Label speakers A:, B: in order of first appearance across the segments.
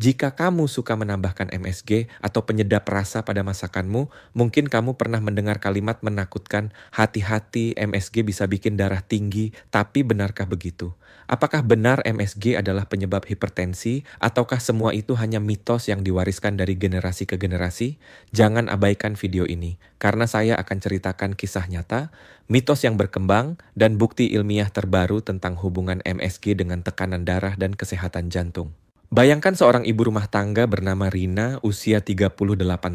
A: Jika kamu suka menambahkan MSG atau penyedap rasa pada masakanmu, mungkin kamu pernah mendengar kalimat menakutkan, hati-hati MSG bisa bikin darah tinggi, tapi benarkah begitu? Apakah benar MSG adalah penyebab hipertensi, ataukah semua itu hanya mitos yang diwariskan dari generasi ke generasi? Jangan abaikan video ini, karena saya akan ceritakan kisah nyata, mitos yang berkembang, dan bukti ilmiah terbaru tentang hubungan MSG dengan tekanan darah dan kesehatan jantung. Bayangkan seorang ibu rumah tangga bernama Rina, usia 38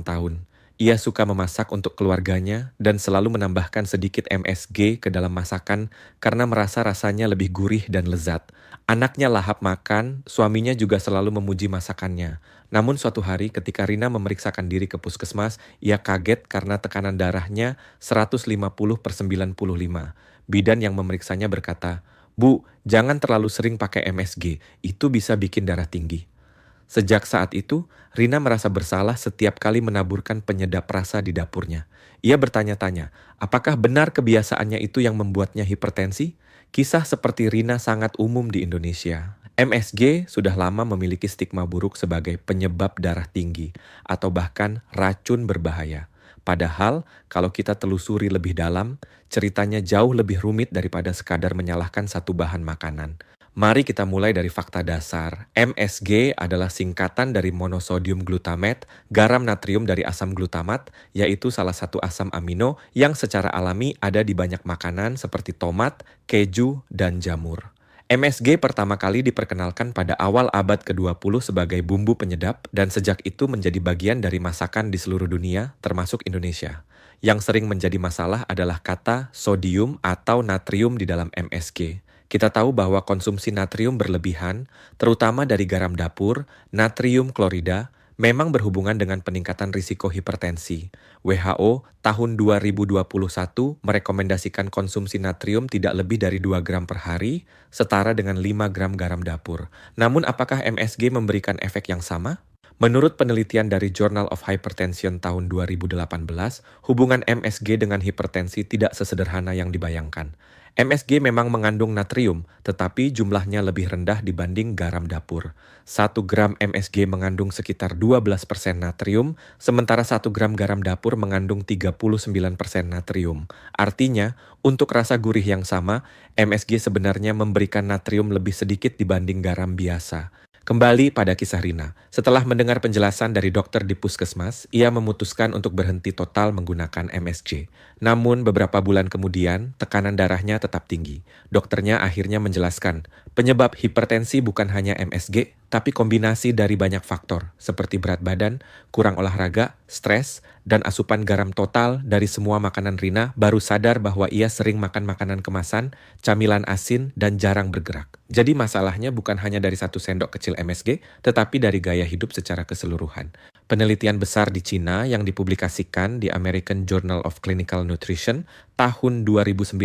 A: tahun. Ia suka memasak untuk keluarganya dan selalu menambahkan sedikit MSG ke dalam masakan karena merasa rasanya lebih gurih dan lezat. Anaknya lahap makan, suaminya juga selalu memuji masakannya. Namun suatu hari ketika Rina memeriksakan diri ke puskesmas, ia kaget karena tekanan darahnya 150/95. Bidan yang memeriksanya berkata, "Bu, jangan terlalu sering pakai MSG, itu bisa bikin darah tinggi." Sejak saat itu, Rina merasa bersalah setiap kali menaburkan penyedap rasa di dapurnya. Ia bertanya-tanya, apakah benar kebiasaannya itu yang membuatnya hipertensi? Kisah seperti Rina sangat umum di Indonesia. MSG sudah lama memiliki stigma buruk sebagai penyebab darah tinggi atau bahkan racun berbahaya. Padahal, kalau kita telusuri lebih dalam, ceritanya jauh lebih rumit daripada sekadar menyalahkan satu bahan makanan. Mari kita mulai dari fakta dasar. MSG adalah singkatan dari monosodium glutamate, garam natrium dari asam glutamat, yaitu salah satu asam amino yang secara alami ada di banyak makanan seperti tomat, keju, dan jamur. MSG pertama kali diperkenalkan pada awal abad ke-20 sebagai bumbu penyedap dan sejak itu menjadi bagian dari masakan di seluruh dunia, termasuk Indonesia. Yang sering menjadi masalah adalah kata sodium atau natrium di dalam MSG. Kita tahu bahwa konsumsi natrium berlebihan, terutama dari garam dapur, natrium klorida, memang berhubungan dengan peningkatan risiko hipertensi. WHO tahun 2021 merekomendasikan konsumsi natrium tidak lebih dari 2 gram per hari, setara dengan 5 gram garam dapur. Namun apakah MSG memberikan efek yang sama? Menurut penelitian dari Journal of Hypertension tahun 2018, hubungan MSG dengan hipertensi tidak sesederhana yang dibayangkan. MSG memang mengandung natrium, tetapi jumlahnya lebih rendah dibanding garam dapur. 1 gram MSG mengandung sekitar 12% natrium, sementara 1 gram garam dapur mengandung 39% natrium. Artinya, untuk rasa gurih yang sama, MSG sebenarnya memberikan natrium lebih sedikit dibanding garam biasa. Kembali pada kisah Rina. Setelah mendengar penjelasan dari dokter di puskesmas, ia memutuskan untuk berhenti total menggunakan MSG. Namun beberapa bulan kemudian, tekanan darahnya tetap tinggi. Dokternya akhirnya menjelaskan, penyebab hipertensi bukan hanya MSG, tapi kombinasi dari banyak faktor, seperti berat badan, kurang olahraga, stres, dan asupan garam total dari semua makanan Rina baru sadar bahwa ia sering makan makanan kemasan, camilan asin, dan jarang bergerak. Jadi masalahnya bukan hanya dari 1 sendok kecil MSG, tetapi dari gaya hidup secara keseluruhan. Penelitian besar di Cina yang dipublikasikan di American Journal of Clinical Nutrition tahun 2019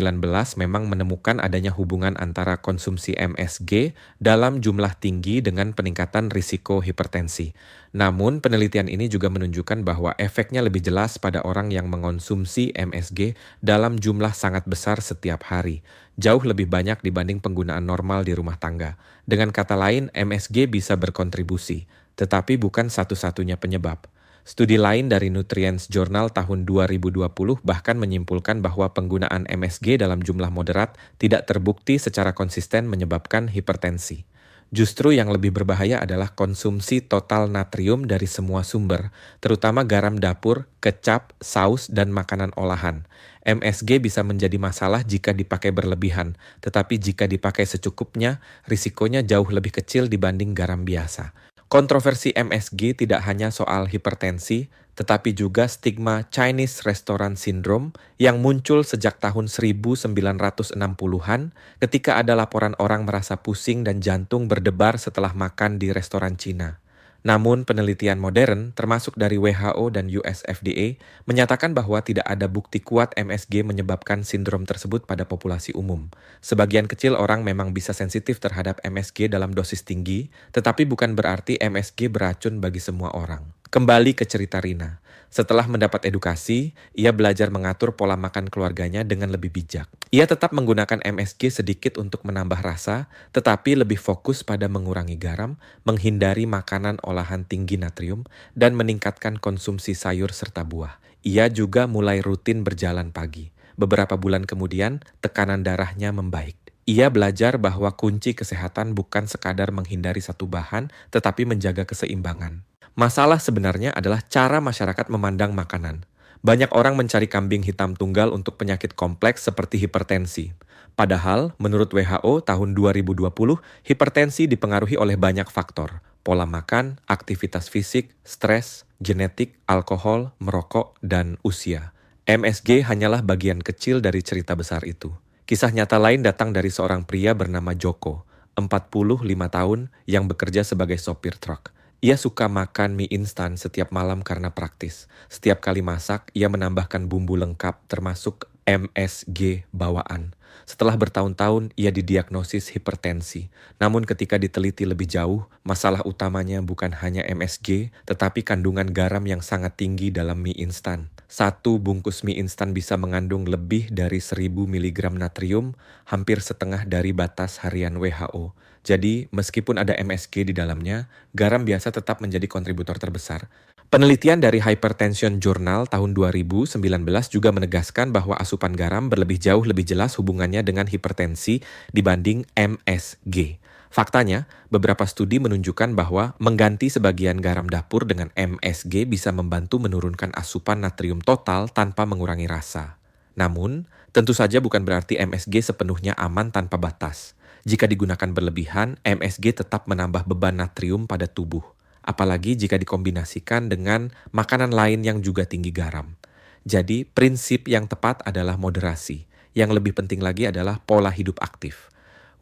A: memang menemukan adanya hubungan antara konsumsi MSG dalam jumlah tinggi dengan peningkatan risiko hipertensi. Namun, penelitian ini juga menunjukkan bahwa efeknya lebih jelas pada orang yang mengonsumsi MSG dalam jumlah sangat besar setiap hari, jauh lebih banyak dibanding penggunaan normal di rumah tangga. Dengan kata lain, MSG bisa berkontribusi, tetapi bukan satu-satunya penyebab. Studi lain dari Nutrients Journal tahun 2020 bahkan menyimpulkan bahwa penggunaan MSG dalam jumlah moderat tidak terbukti secara konsisten menyebabkan hipertensi. Justru yang lebih berbahaya adalah konsumsi total natrium dari semua sumber, terutama garam dapur, kecap, saus, dan makanan olahan. MSG bisa menjadi masalah jika dipakai berlebihan, tetapi jika dipakai secukupnya, risikonya jauh lebih kecil dibanding garam biasa. Kontroversi MSG tidak hanya soal hipertensi, tetapi juga stigma Chinese Restaurant Syndrome yang muncul sejak tahun 1960-an ketika ada laporan orang merasa pusing dan jantung berdebar setelah makan di restoran Cina. Namun penelitian modern, termasuk dari WHO dan US FDA, menyatakan bahwa tidak ada bukti kuat MSG menyebabkan sindrom tersebut pada populasi umum. Sebagian kecil orang memang bisa sensitif terhadap MSG dalam dosis tinggi, tetapi bukan berarti MSG beracun bagi semua orang. Kembali ke cerita Rina. Setelah mendapat edukasi, ia belajar mengatur pola makan keluarganya dengan lebih bijak. Ia tetap menggunakan MSG sedikit untuk menambah rasa, tetapi lebih fokus pada mengurangi garam, menghindari makanan olahan tinggi natrium, dan meningkatkan konsumsi sayur serta buah. Ia juga mulai rutin berjalan pagi. Beberapa bulan kemudian, tekanan darahnya membaik. Ia belajar bahwa kunci kesehatan bukan sekadar menghindari satu bahan, tetapi menjaga keseimbangan. Masalah sebenarnya adalah cara masyarakat memandang makanan. Banyak orang mencari kambing hitam tunggal untuk penyakit kompleks seperti hipertensi. Padahal, menurut WHO tahun 2020, hipertensi dipengaruhi oleh banyak faktor. Pola makan, aktivitas fisik, stres, genetik, alkohol, merokok, dan usia. MSG hanyalah bagian kecil dari cerita besar itu. Kisah nyata lain datang dari seorang pria bernama Joko, 45 tahun, yang bekerja sebagai sopir truk. Ia suka makan mie instan setiap malam karena praktis. Setiap kali masak, ia menambahkan bumbu lengkap termasuk MSG bawaan. Setelah bertahun-tahun, ia didiagnosis hipertensi. Namun ketika diteliti lebih jauh, masalah utamanya bukan hanya MSG, tetapi kandungan garam yang sangat tinggi dalam mie instan. Satu bungkus mie instan bisa mengandung lebih dari 1000 mg natrium, hampir setengah dari batas harian WHO. Jadi, meskipun ada MSG di dalamnya, garam biasa tetap menjadi kontributor terbesar. Penelitian dari Hypertension Journal tahun 2019 juga menegaskan bahwa asupan garam berlebih jauh lebih jelas hubungannya dengan hipertensi dibanding MSG. Faktanya, beberapa studi menunjukkan bahwa mengganti sebagian garam dapur dengan MSG bisa membantu menurunkan asupan natrium total tanpa mengurangi rasa. Namun, tentu saja bukan berarti MSG sepenuhnya aman tanpa batas. Jika digunakan berlebihan, MSG tetap menambah beban natrium pada tubuh. Apalagi jika dikombinasikan dengan makanan lain yang juga tinggi garam. Jadi, prinsip yang tepat adalah moderasi. Yang lebih penting lagi adalah pola hidup aktif.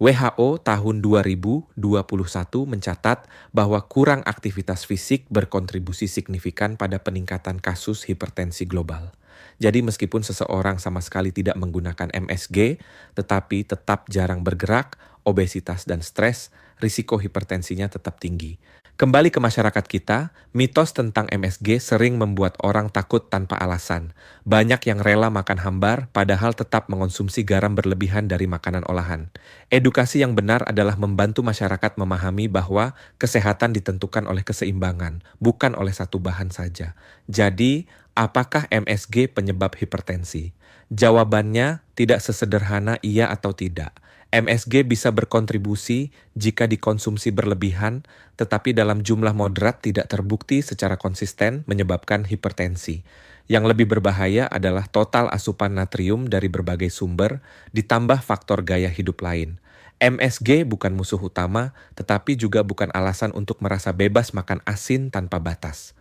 A: WHO tahun 2021 mencatat bahwa kurang aktivitas fisik berkontribusi signifikan pada peningkatan kasus hipertensi global. Jadi meskipun seseorang sama sekali tidak menggunakan MSG, tetapi tetap jarang bergerak, obesitas dan stres, risiko hipertensinya tetap tinggi. Kembali ke masyarakat kita, mitos tentang MSG sering membuat orang takut tanpa alasan. Banyak yang rela makan hambar, padahal tetap mengonsumsi garam berlebihan dari makanan olahan. Edukasi yang benar adalah membantu masyarakat memahami bahwa kesehatan ditentukan oleh keseimbangan, bukan oleh satu bahan saja. Jadi, apakah MSG penyebab hipertensi? Jawabannya tidak sesederhana iya atau tidak. MSG bisa berkontribusi jika dikonsumsi berlebihan, tetapi dalam jumlah moderat tidak terbukti secara konsisten menyebabkan hipertensi. Yang lebih berbahaya adalah total asupan natrium dari berbagai sumber, ditambah faktor gaya hidup lain. MSG bukan musuh utama, tetapi juga bukan alasan untuk merasa bebas makan asin tanpa batas.